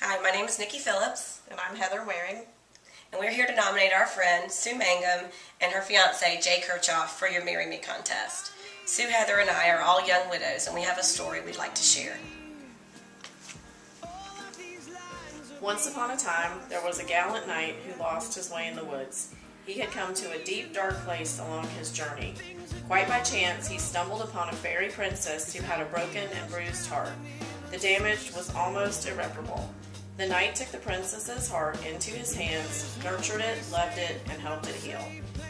Hi, my name is Nikki Phillips. And I'm Heather Waring. And we're here to nominate our friend Sue Mangum and her fiance Jay Kirchhoff for your Marry Me contest. Sue, Heather, and I are all young widows, and we have a story we'd like to share. Once upon a time, there was a gallant knight who lost his way in the woods. He had come to a deep, dark place along his journey. Quite by chance, he stumbled upon a fairy princess who had a broken and bruised heart. The damage was almost irreparable. The knight took the princess's heart into his hands, nurtured it, loved it, and helped it heal.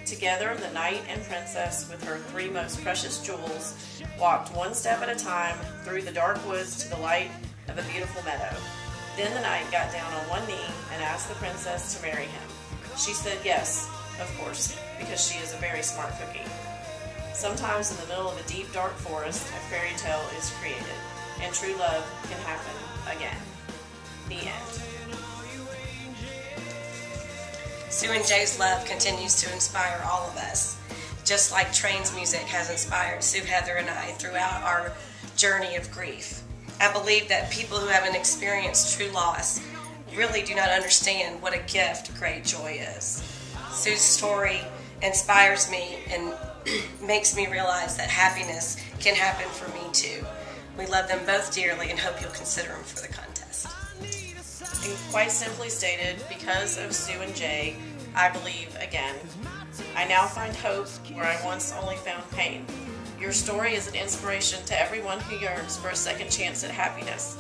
Together, the knight and princess, with her 3 most precious jewels, walked one step at a time through the dark woods to the light of a beautiful meadow. Then the knight got down on one knee and asked the princess to marry him. She said yes, of course, because she is a very smart cookie. Sometimes in the middle of a deep, dark forest, a fairy tale is created, and true love can happen again. The end. Sue and Jay's love continues to inspire all of us, just like Train's music has inspired Sue, Heather, and I throughout our journey of grief. I believe that people who haven't experienced true loss really do not understand what a gift great joy is. Sue's story inspires me and makes me realize that happiness can happen for me too. We love them both dearly and hope you'll consider them for the contest. And quite simply stated, because of Sue and Jay, I believe again. I now find hope where I once only found pain. Your story is an inspiration to everyone who yearns for a second chance at happiness.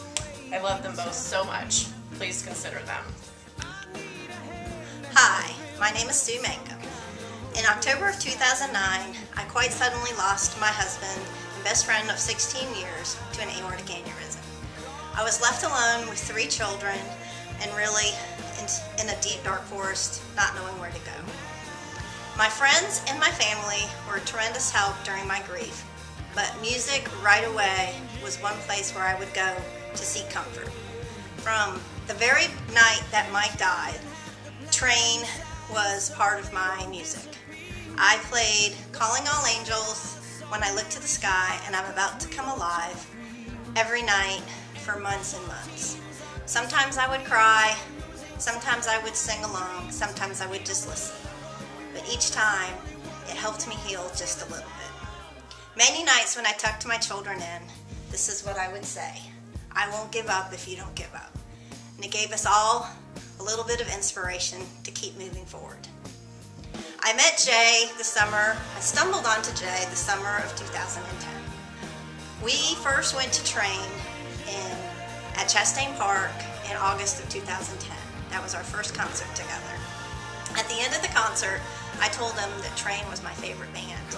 I love them both so much. Please consider them. Hi, my name is Sue Mangum. In October of 2009, I quite suddenly lost my husband and best friend of 16 years to an aortic aneurysm. I was left alone with 3 children and really in a deep dark forest, not knowing where to go. My friends and my family were a tremendous help during my grief, but music right away was one place where I would go to seek comfort. From the very night that Mike died, Train was part of my music. I played Calling All Angels, When I Look to the Sky, and I'm About to Come Alive every night for months and months. Sometimes I would cry, sometimes I would sing along, sometimes I would just listen. But each time, it helped me heal just a little bit. Many nights when I tucked my children in, this is what I would say: I won't give up if you don't give up. And it gave us all a little bit of inspiration to keep moving forward. I met Jay I stumbled onto Jay the summer of 2010. We first went to Train at Chastain Park in August of 2010. That was our first concert together. At the end of the concert, I told him that Train was my favorite band,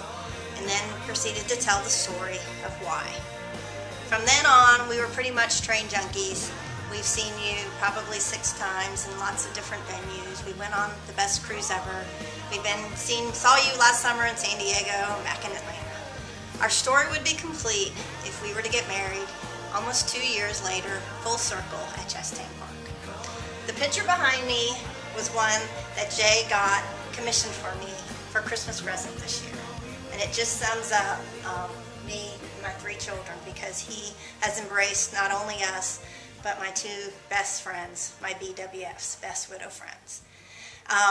and then proceeded to tell the story of why. From then on, we were pretty much Train junkies. We've seen you probably 6 times in lots of different venues. We went on the best cruise ever. Saw you last summer in San Diego and back in Atlanta. Our story would be complete if we were to get married almost 2 years later, full circle at Chastain Park. The picture behind me was one that Jay got commissioned for me for Christmas present this year. And it just sums up me and my 3 children, because he has embraced not only us, but my 2 best friends, my BWFs, Best Widow Friends.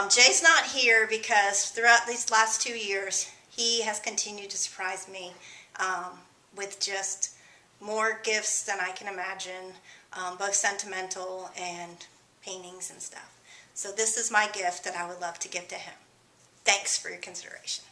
Jay's not here because throughout these last 2 years, he has continued to surprise me with just more gifts than I can imagine, both sentimental and paintings and stuff. So this is my gift that I would love to give to him. Thanks for your consideration.